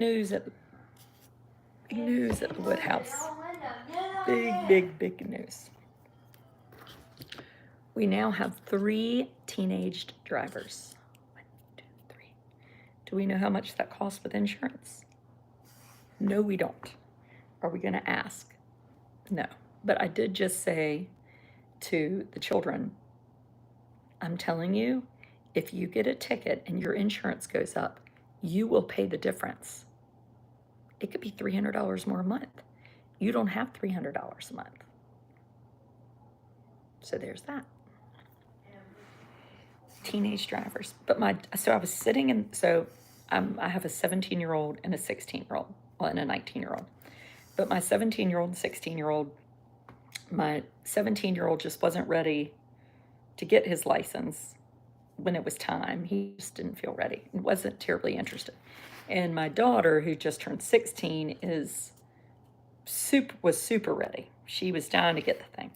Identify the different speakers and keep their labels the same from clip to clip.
Speaker 1: News at big news at the Woodhouse. Big news. We now have 3 teenaged drivers. 1, 2, 3. Do we know how much that costs with insurance? No, we don't. Are we going to ask? No. But I did just say to the children, I'm telling you, if you get a ticket and your insurance goes up, you will pay the difference. It could be $300 more a month. You don't have $300 a month. So there's that. Teenage drivers. So I was sitting in, I have a 17-year-old and a 16-year-old, well, and a 19-year-old. But my 17-year-old and 16-year-old, my 17-year-old just wasn't ready to get his license when it was time. He just didn't feel ready and wasn't terribly interested. And my daughter, who just turned 16, was super ready. She was dying to get the thing.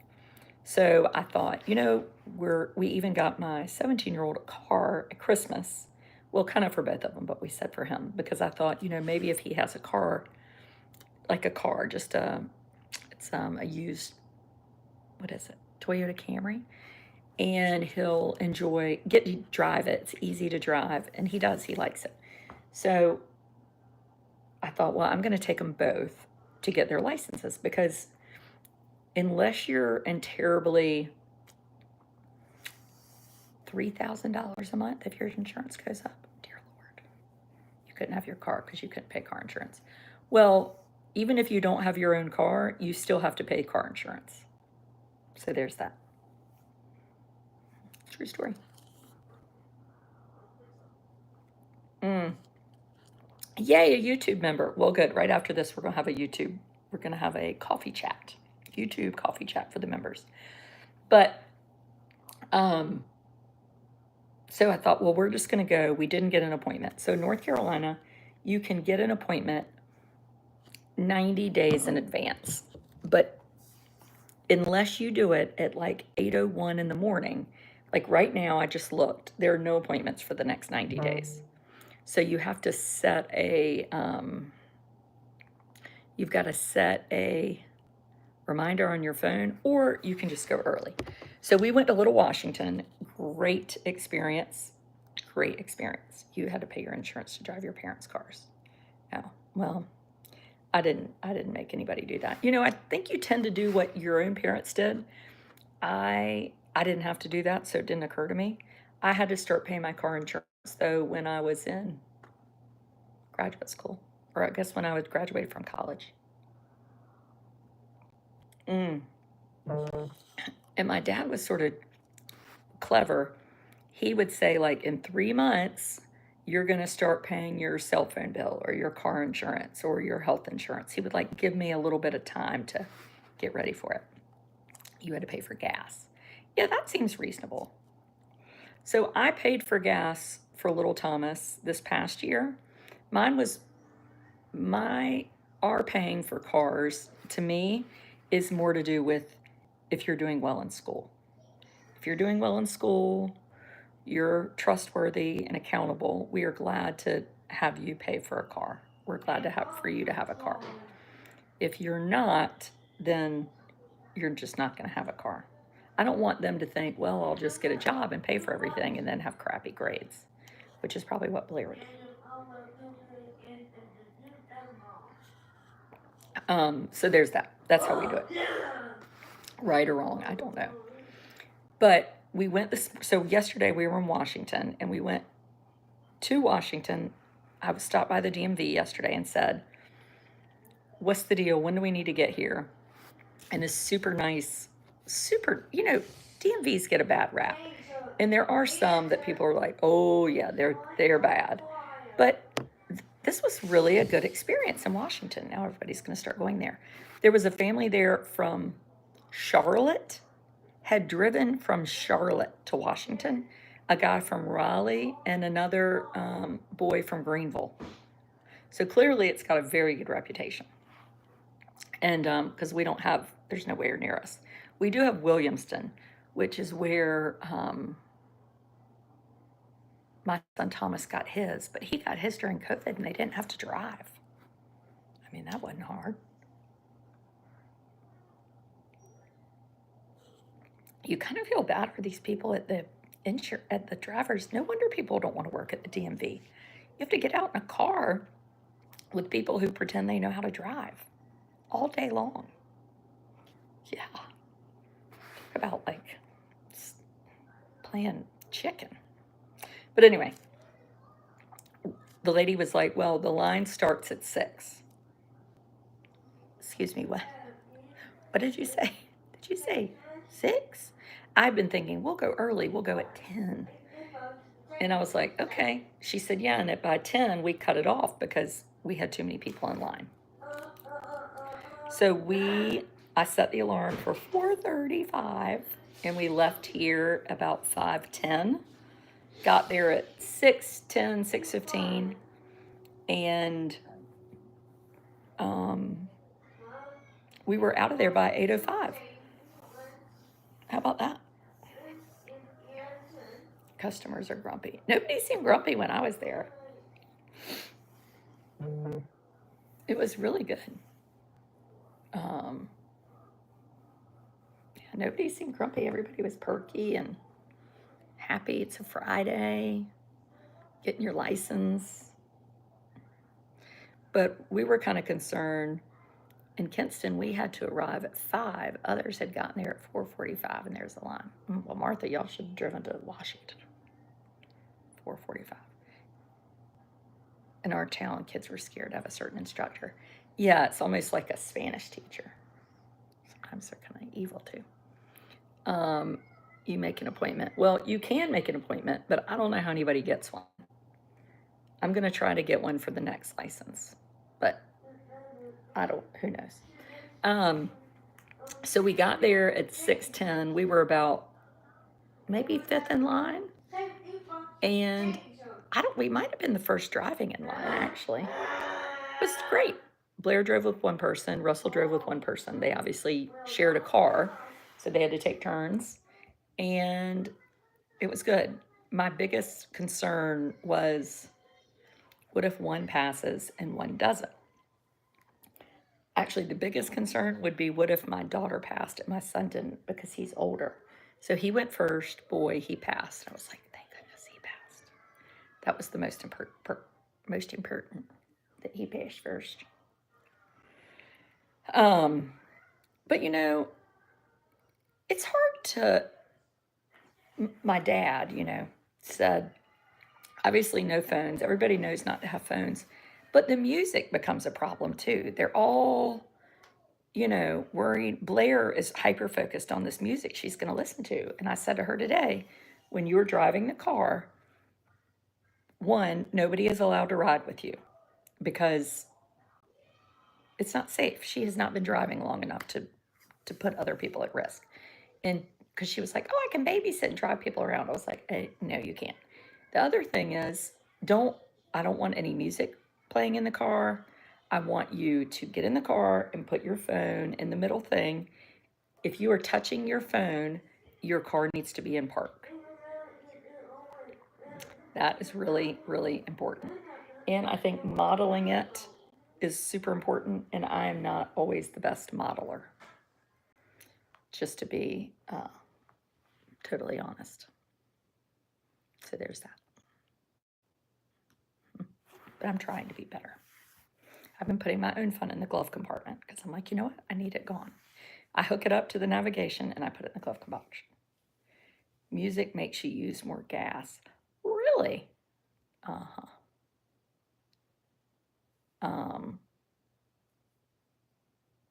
Speaker 1: So I thought, we even got my 17-year-old a car at Christmas. Well, kind of for both of them, but we said for him, because I thought, maybe if he has a car, like a car, it's a used, what is it? Toyota Camry. And he'll get to drive it. It's easy to drive. And he does, he likes it. So I thought, well, I'm going to take them both to get their licenses, because unless you're in terribly $3,000 a month, if your insurance goes up, dear Lord, you couldn't have your car because you couldn't pay car insurance. Well, even if you don't have your own car, you still have to pay car insurance. So there's that. True story. Yay, a YouTube member. Well, good. Right after this, we're going to have a coffee chat. YouTube coffee chat for the members. But, so I thought, well, we're just going to go. We didn't get an appointment. So North Carolina, you can get an appointment 90 days in advance. But unless you do it at like 8:01 in the morning, like right now, I just looked, there are no appointments for the next 90 days. So you have to set you've got to set a reminder on your phone, or you can just go early. So we went to Little Washington. Great experience. You had to pay your insurance to drive your parents' cars. Oh, well, I didn't make anybody do that. I think you tend to do what your own parents did. I didn't have to do that, so it didn't occur to me. I had to start paying my car insurance, though, when I was in graduate school, or I guess when I was graduated from college. And my dad was sort of clever. He would say, like, in 3 months, you're going to start paying your cell phone bill or your car insurance or your health insurance. He would, like, give me a little bit of time to get ready for it. You had to pay for gas. Yeah, that seems reasonable. So I paid for gas for little Thomas this past year. Our paying for cars, to me, is more to do with if you're doing well in school. If you're doing well in school, you're trustworthy and accountable, we are glad to have you pay for a car. We're glad for you to have a car. If you're not, then you're just not going to have a car. I don't want them to think, well, I'll just get a job and pay for everything and then have crappy grades, which is probably what Blair would do. So there's that. That's how we do it. Right or wrong, I don't know. But we went so yesterday we were in Washington, and we went to Washington. I stopped by the DMV yesterday and said, what's the deal? When do we need to get here? And this super nice, DMVs get a bad rap. And there are some that people are like, oh yeah, they're bad. But this was really a good experience in Washington. Now everybody's going to start going there. There was a family there from Charlotte, had driven from Charlotte to Washington, a guy from Raleigh and another boy from Greenville. So clearly it's got a very good reputation. And because there's nowhere near us. We do have Williamston, which is where my son Thomas got his, but he got his during COVID and they didn't have to drive. I mean, that wasn't hard. You kind of feel bad for these people at the drivers. No wonder people don't want to work at the DMV. You have to get out in a car with people who pretend they know how to drive all day long. Yeah. Talk about like playing chicken. But anyway, the lady was like, well, the line starts at 6. Excuse me, what? What did you say? Did you say 6? I've been thinking, we'll go early. We'll go at 10. And I was like, okay. She said, yeah, and by 10, we cut it off because we had too many people in line. So I set the alarm for 4:35, and we left here about 5:10. Got there at 6:10, 6:15, and we were out of there by 8:05. How about that? Customers are grumpy. Nobody seemed grumpy when I was there. It was really good. Yeah, nobody seemed grumpy. Everybody was perky and happy. It's a Friday, getting your license. But we were kind of concerned. In Kinston, we had to arrive at 5. Others had gotten there at 4:45, and there's the line. Well, Martha, y'all should have driven to Washington. 4:45. In our town, kids were scared to have a certain instructor. Yeah, it's almost like a Spanish teacher. Sometimes they're kind of evil too. You make an appointment. Well, you can make an appointment, but I don't know how anybody gets one. I'm going to try to get one for the next license, but who knows? So we got there at 6:10. We were about maybe 5th in line. And we might have been the first driving in line, actually. It was great. Blair drove with one person. Russell drove with one person. They obviously shared a car, so they had to take turns. And it was good. My biggest concern was, what if one passes and one doesn't? Actually, the biggest concern would be, what if my daughter passed and my son didn't, because he's older. So he went first. Boy, he passed. I was like, thank goodness he passed. That was the most important that he passed first. But it's hard to. My dad, said, obviously no phones. Everybody knows not to have phones, but the music becomes a problem too. They're all, worried. Blair is hyper focused on this music she's going to listen to. And I said to her today, when you're driving the car, one, nobody is allowed to ride with you because it's not safe. She has not been driving long enough to put other people at risk. And because she was like, oh, I can babysit and drive people around. I was like, hey, no, you can't. The other thing is, I don't want any music playing in the car. I want you to get in the car and put your phone in the middle thing. If you are touching your phone, your car needs to be in park. That is really, really important. And I think modeling it is super important, and I am not always the best modeler, just to be totally honest. So there's that. But I'm trying to be better. I've been putting my own phone in the glove compartment because I'm like, you know what? I need it gone. I hook it up to the navigation and I put it in the glove compartment. Music makes you use more gas. Really? Uh-huh.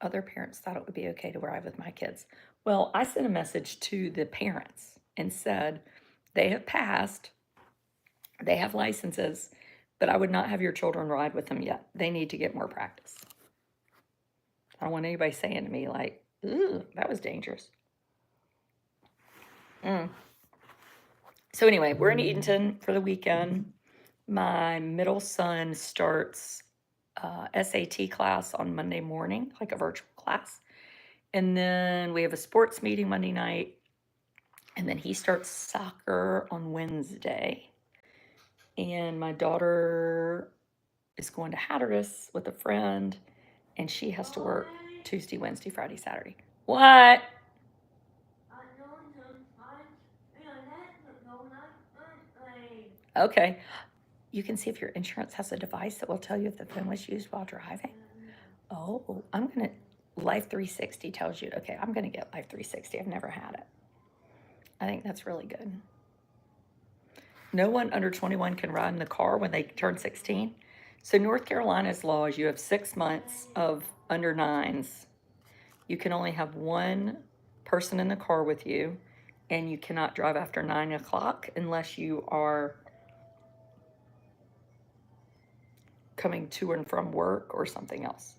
Speaker 1: Other parents thought it would be okay to ride with my kids. Well, I sent a message to the parents and said, they have passed, they have licenses, but I would not have your children ride with them yet. They need to get more practice. I don't want anybody saying to me like, ooh, that was dangerous. So anyway, we're in Eatonton for the weekend. My middle son starts SAT class on Monday morning, like a virtual class. And then we have a sports meeting Monday night. And then he starts soccer on Wednesday. And my daughter is going to Hatteras with a friend, and she has to work Tuesday, Wednesday, Friday, Saturday. What? Okay. You can see if your insurance has a device that will tell you if the phone was used while driving. Oh, I'm going to, Life 360 tells you, okay, I'm going to get Life 360. I've never had it. I think that's really good. No one under 21 can ride in the car when they turn 16. So North Carolina's law is you have 6 months of under nines. You can only have one person in the car with you, and you cannot drive after 9 o'clock unless you are coming to and from work or something else.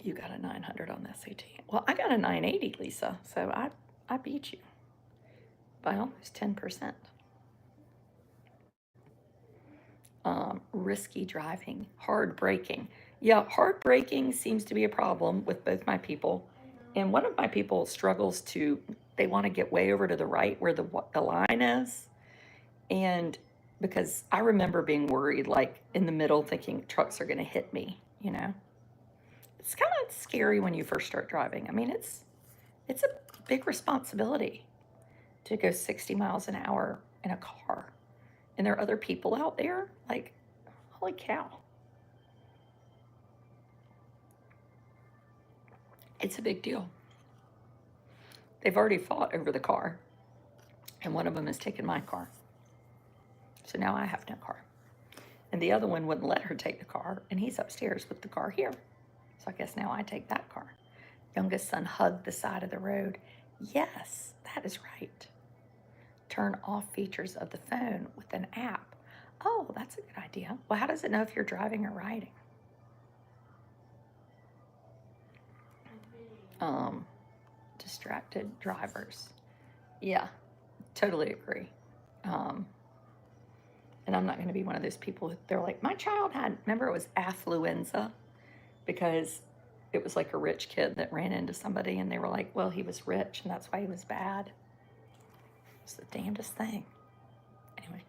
Speaker 1: You got a 900 on the SAT. Well, I got a 980, Lisa, so I beat you by almost 10%. Risky driving, hard braking. Yeah, hard braking seems to be a problem with both my people. And one of my people struggles to, they want to get way over to the right where the line is. And because I remember being worried, like in the middle, thinking trucks are going to hit me, you know? It's kind of scary when you first start driving. I mean, it's a big responsibility to go 60 miles an hour in a car. And there are other people out there, like, holy cow. It's a big deal. They've already fought over the car, and one of them has taken my car. So now I have no car. And the other one wouldn't let her take the car, and he's upstairs with the car here. So I guess now I take that car. Youngest son hugged the side of the road. Yes, that is right. Turn off features of the phone with an app. Oh, that's a good idea. Well, how does it know if you're driving or riding? Distracted drivers. Yeah, totally agree. And I'm not going to be one of those people. They're like, my child had, remember it was affluenza because it was like a rich kid that ran into somebody and they were like, well, he was rich and that's why he was bad. It's the damnedest thing. Anyway.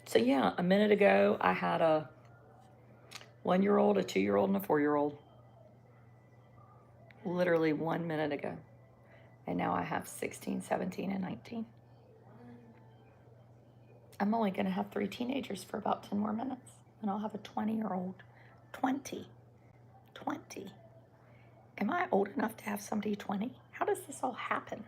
Speaker 1: So yeah, a minute ago I had a 1-year-old, a 2-year-old, and a 4-year-old. Literally 1 minute ago. And now I have 16, 17, and 19. I'm only going to have 3 teenagers for about 10 more minutes. And I'll have a 20-year-old. 20. Am I old enough to have somebody 20? How does this all happen?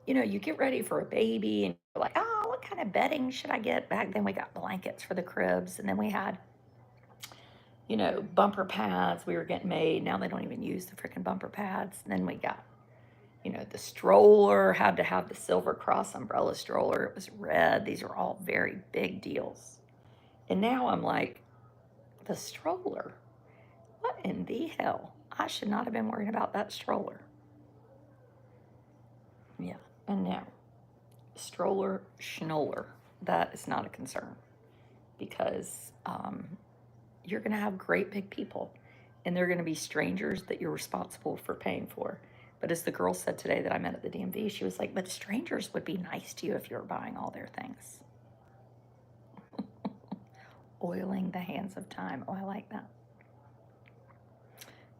Speaker 1: You know, you get ready for a baby and you're like, oh, what kind of bedding should I get? Back then we got blankets for the cribs. And then we had, you know, bumper pads we were getting made. Now they don't even use the freaking bumper pads. And then we got, you know, the stroller had to have the Silver Cross umbrella stroller. It was red. These are all very big deals. And now I'm like, the stroller? What in the hell? I should not have been worrying about that stroller. Yeah, and now, stroller, schnoller. That is not a concern because you're going to have great big people and they're going to be strangers that you're responsible for paying for. But as the girl said today that I met at the DMV, she was like, but strangers would be nice to you if you were buying all their things. Oiling the hands of time. Oh, I like that.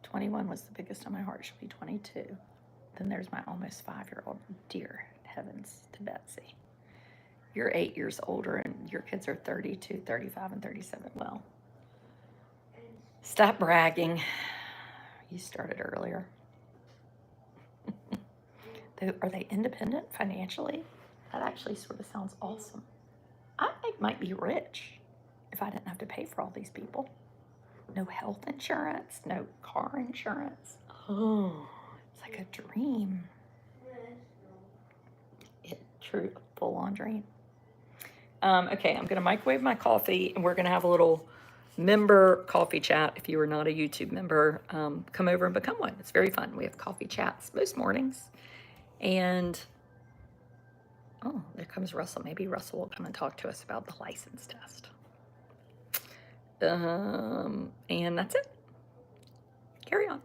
Speaker 1: 21 was the biggest on my heart. She'll be 22. Then there's my almost 5-year-old. Dear heavens to Betsy. You're 8 years older and your kids are 32, 35, and 37. Well, stop bragging. You started earlier. Are they independent financially? That actually sort of sounds awesome. I think might be rich if I didn't have to pay for all these people. No health insurance, no car insurance. Oh, it's like a dream. True, full on dream. Okay, I'm going to microwave my coffee and we're going to have a little member coffee chat. If you are not a YouTube member, come over and become one. It's very fun. We have coffee chats most mornings. And, oh, there comes Russell. Maybe Russell will come and talk to us about the license test. And that's it. Carry on.